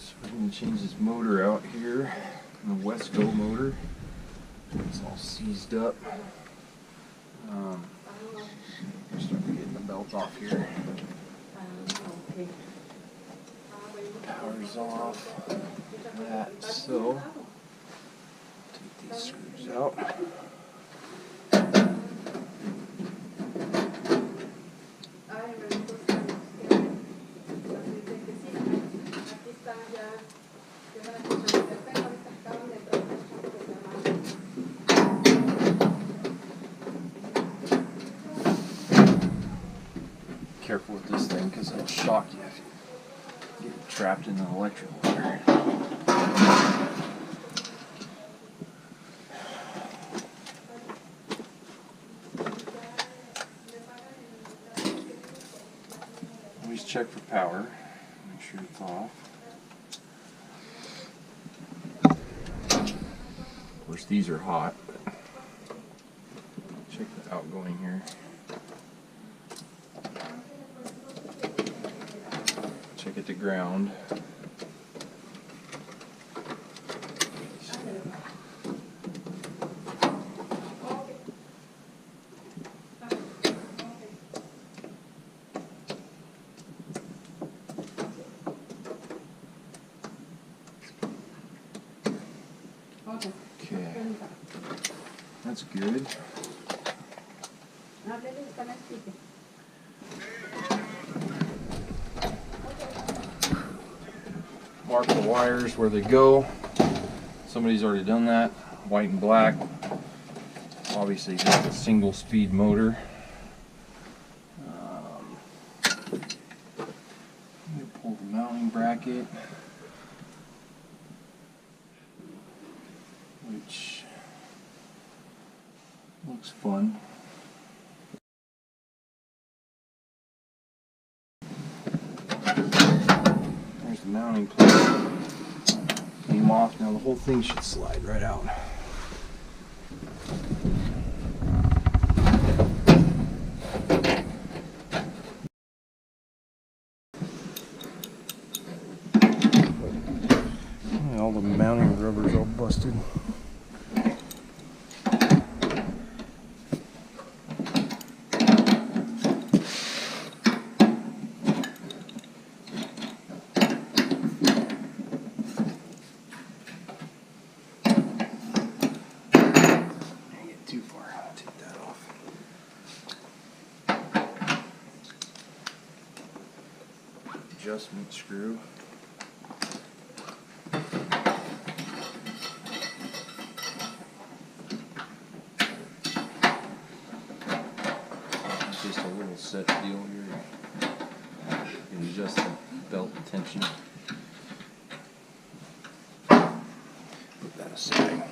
So we're going to change this motor out here, the Wesco motor. It's all seized up. Start getting the belt off here. Power's off. That so. Take these screws out. Careful with this thing because it'll shock you if you get trapped in the electrical wire. Always check for power. Make sure it's off. Of course, these are hot, but check the outgoing here. Check it to ground. Okay, that's good. Mark the wires where they go. Somebody's already done that. White and black. Obviously just a single speed motor. I'm going to pull the mounting bracket, which looks fun. There's the mounting plate. Came off. Now the whole thing should slide right out. All the mounting rubber's all busted. Too far. I'll take that off. Adjustment screw. It's just a little set deal here. You can adjust the belt tension. Put that aside.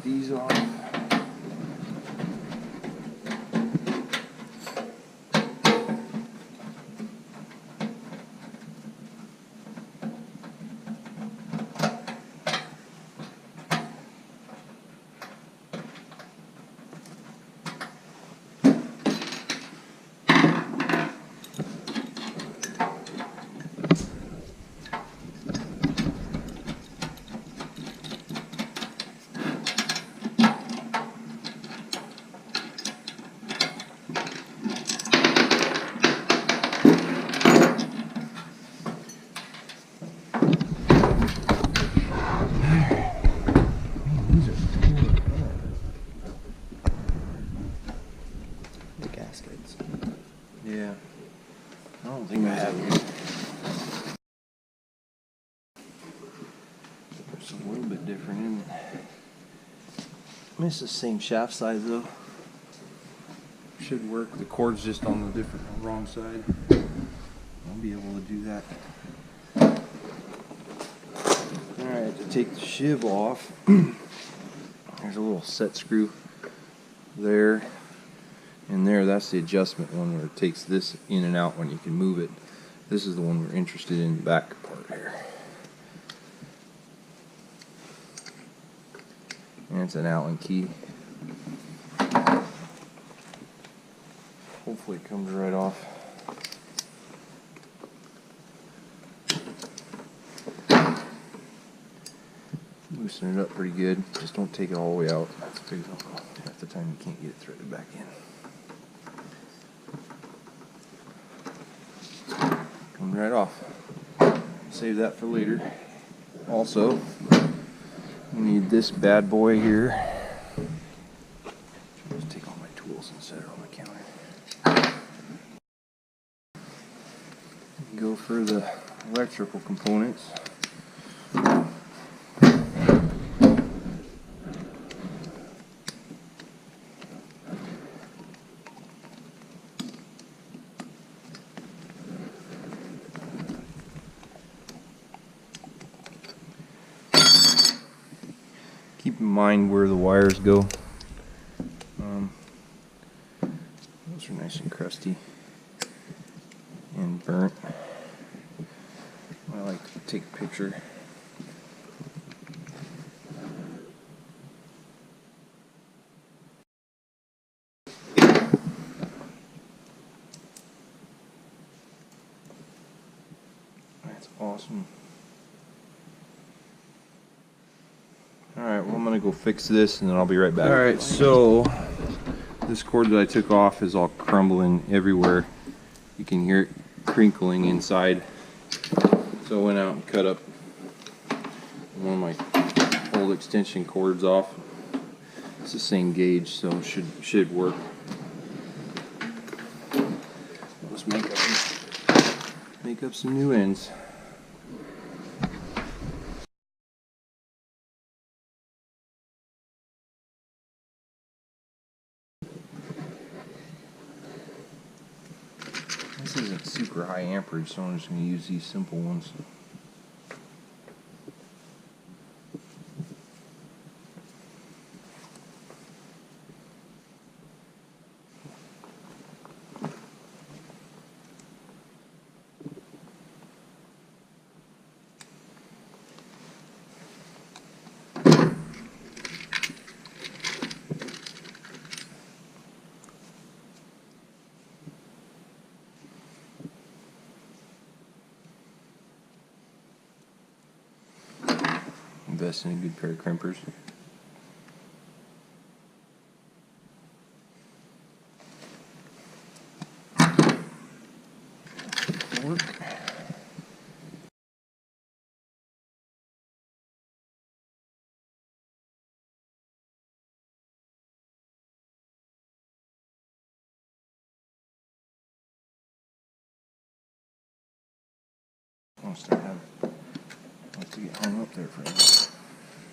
These off. Gaskets. Yeah. I don't think I have them. It's a little bit different, isn't it? I mean, it's the same shaft size though. Should work. The cord's just on the wrong side. I'll be able to do that. Alright, to take the shiv off, there's a little set screw there. And there, that's the adjustment one where it takes this in and out when you can move it. This is the one we're interested in, the back part here. And it's an Allen key. Hopefully it comes right off. loosen it up pretty good. Just don't take it all the way out. That's big. Half the time you can't get it threaded back in. Coming right off. Save that for later. Also, we need this bad boy here. Just take all my tools and set it on the counter. Go for the electrical components. Keep in mind where the wires go. Those are nice and crusty and burnt. I like to take a picture. That's awesome. Alright, well I'm going to go fix this and then I'll be right back. Alright, so this cord that I took off is all crumbling everywhere. You can hear it crinkling inside. So I went out and cut up one of my old extension cords off. It's the same gauge, so it should work. Let's make up some new ends. This isn't super high amperage, so I'm just going to use these simple ones. Invest in a good pair of crimpers. Work. I'll start having to get hung up there for a minute.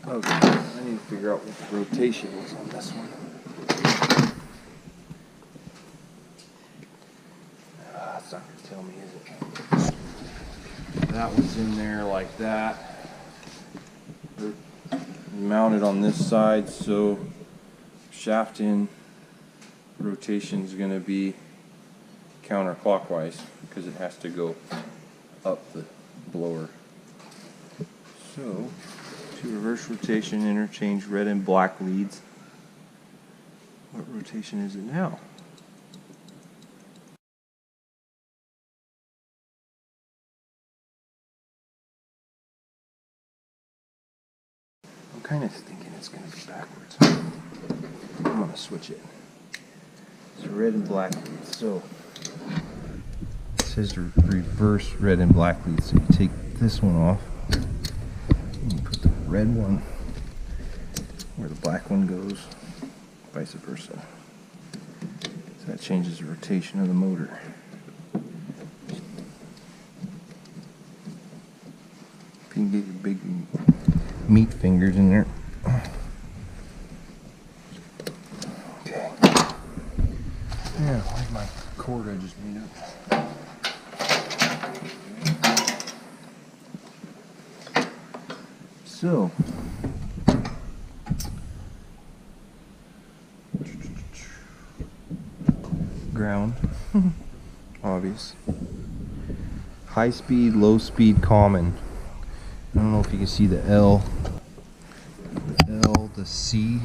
Okay, I need to figure out what the rotation is on this one. That's not going to tell me, is it? That one's in there like that. They're mounted on this side, so shaft in rotation is going to be counterclockwise because it has to go up the blower. So, to reverse rotation, interchange red and black leads. What rotation is it now? I'm kind of thinking it's going to be backwards. I'm going to switch it. It's red and black leads. So, it says to reverse red and black leads. So you take this one off. You put the red one where the black one goes, vice versa. So that changes the rotation of the motor. If you can get your big meat fingers in there. Okay. Yeah, like my cord I just made up. So, ground, obvious. High speed, low speed, common. I don't know if you can see the L, the C,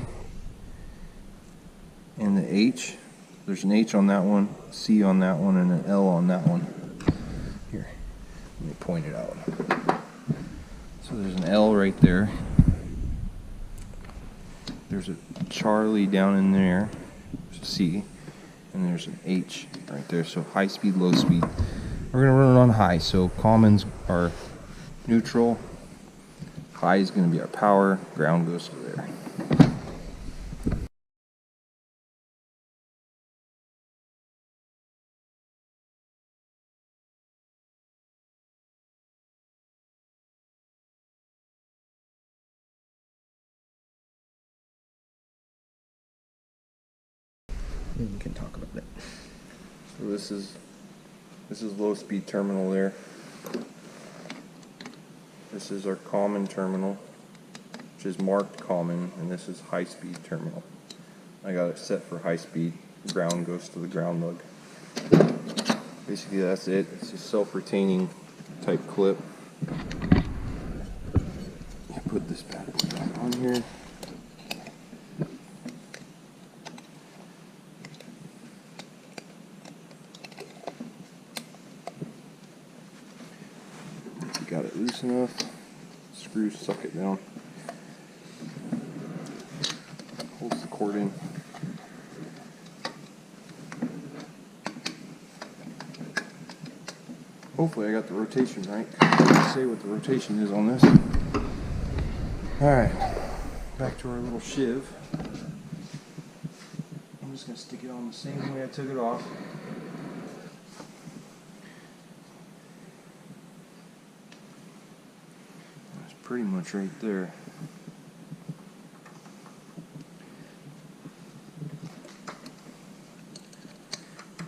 and the H. There's an H on that one, C on that one, and an L on that one. Here, let me point it out. So there's an L right there, there's a Charlie down in there, there's a C, and there's an H right there. So high speed, low speed. We're gonna run it on high. So commons are neutral. High is gonna be our power. Ground goes to there. You can talk about it. So this is low speed terminal there. This is our common terminal, which is marked common, and this is high speed terminal. I got it set for high speed. Ground goes to the ground lug. Basically that's it. It's a self-retaining type clip. You put this bad boy back on here. Got it loose enough, screws suck it down, holds the cord in. Hopefully I got the rotation right. Let's see what the rotation is on this. Alright, back to our little shiv. I'm just going to stick it on the same way I took it off. Pretty much right there.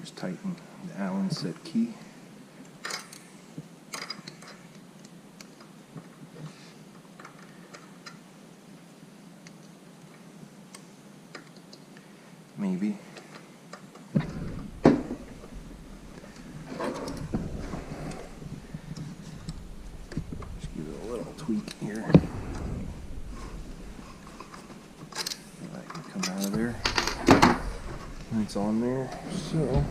Just tighten the Allen set key. Maybe. Tweak here. That can come out of there. And it's on there. So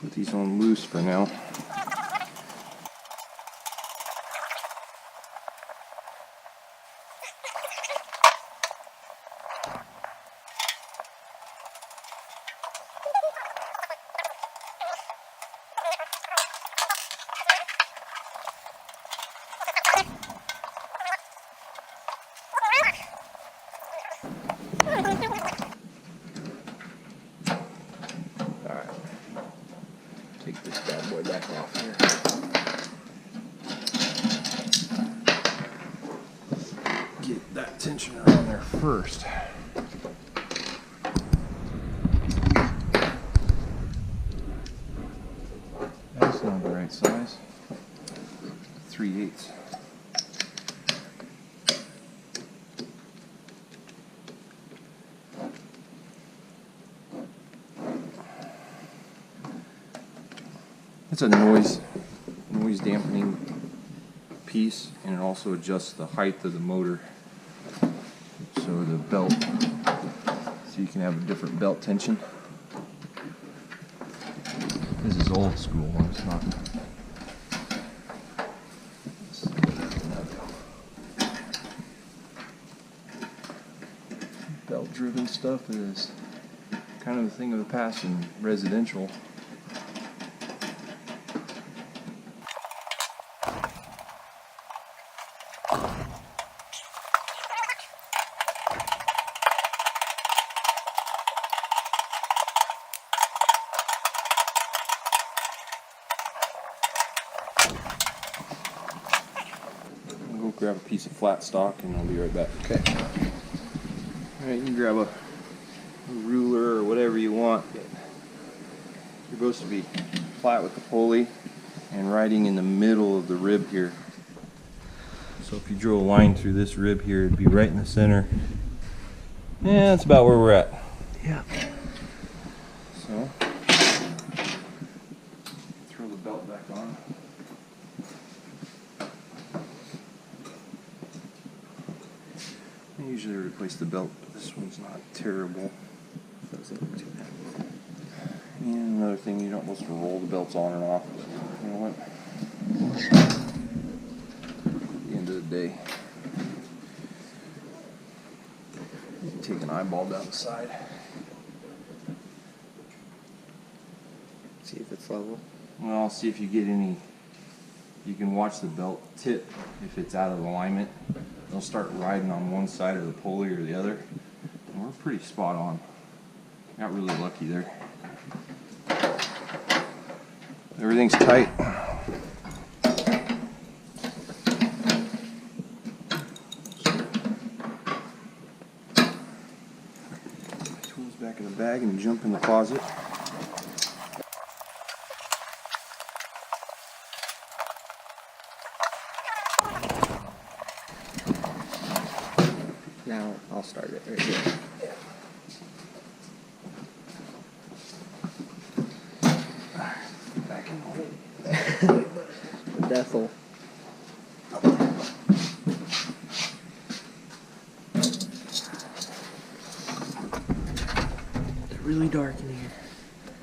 put these on loose for now. Alright, take this bad boy back off here. Get that tension around there first. That's not the right size. 3/8. It's a noise dampening piece, and it also adjusts the height of the motor, so the belt, so you can have a different belt tension. This is old school one, it's not. Belt driven stuff is kind of a thing of the past in residential. I'll go grab a piece of flat stock and I'll be right back. Okay. Alright, you can grab a ruler or whatever you want. You're supposed to be flat with the pulley and riding in the middle of the rib here. So if you drew a line through this rib here, it'd be right in the center. Yeah, that's about where we're at. Yeah. So, throw the belt back on. usually replace the belt, but this one's not terrible. Those ain't too bad. And another thing, you're not supposed to roll the belts on and off. You know what? At the end of the day, take an eyeball down the side. See if it's level. Well, see if you get any. You can watch the belt tip if it's out of alignment. They'll start riding on one side of the pulley or the other. And we're pretty spot on. Got really lucky there. Everything's tight. Tools back in the bag and jump in the closet. Now I'll start it right here. Back in the hole. The death hole. It's really dark in here.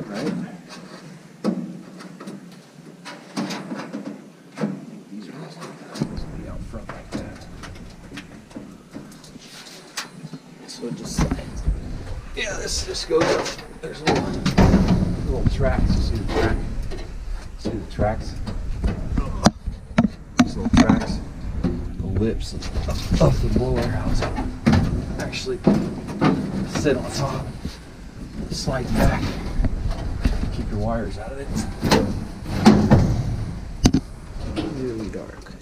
Right? These are supposed to be out front like that. So it just slides. Yeah, this goes up. There's little tracks. You see the track? See the tracks? These little tracks. The lips of the blower house actually sit on top. Slide back. Keep your wires out of it. Really dark.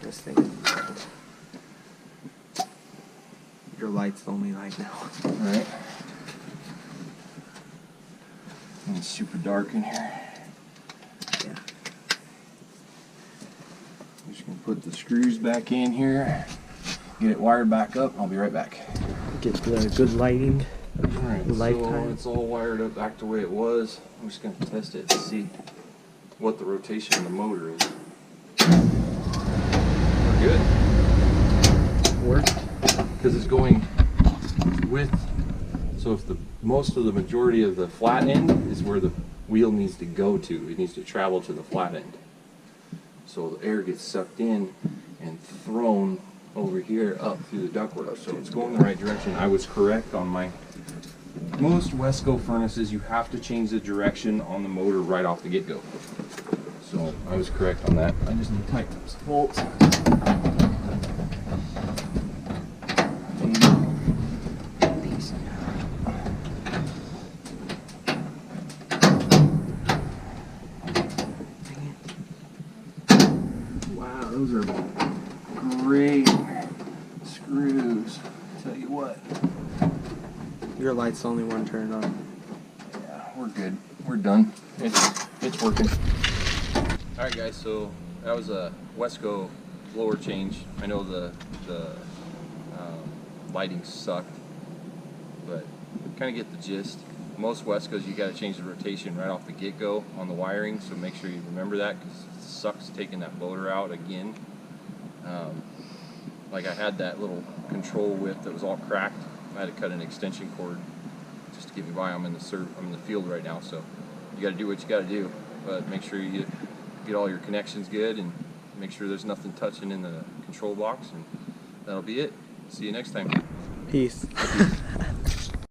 This thing. Your light's the only light now. Alright. And it's super dark in here. Yeah. I'm just going to put the screws back in here. Get it wired back up. I'll be right back. Get the good lighting. Alright, so Lifetime. it's all wired up back the way it was. I'm just going to test it to see what the rotation of the motor is. We're good. Work. Because it's going with, so if the most of the majority of the flat end is where the wheel needs to go to, it needs to travel to the flat end. So the air gets sucked in and thrown over here up through the ductwork. So it's going the right direction. I was correct on my, most Wesco furnaces, you have to change the direction on the motor right off the get-go. So I was correct on that. I just need to tighten up some bolts. Wow, those are great screws. Tell you what. Your light's the only one turned on. Yeah, we're good. We're done. It's working. All right, guys. So that was a Wesco blower change. I know the lighting sucked, but kind of get the gist. Most Wescos, you got to change the rotation right off the get-go on the wiring. So make sure you remember that, because it sucks taking that motor out again. Like I had that little control whip that was all cracked. I had to cut an extension cord just to get me by. I'm in the field right now, so you got to do what you got to do. But make sure you get all your connections good and make sure there's nothing touching in the control box, and that'll be it. See you next time. Peace.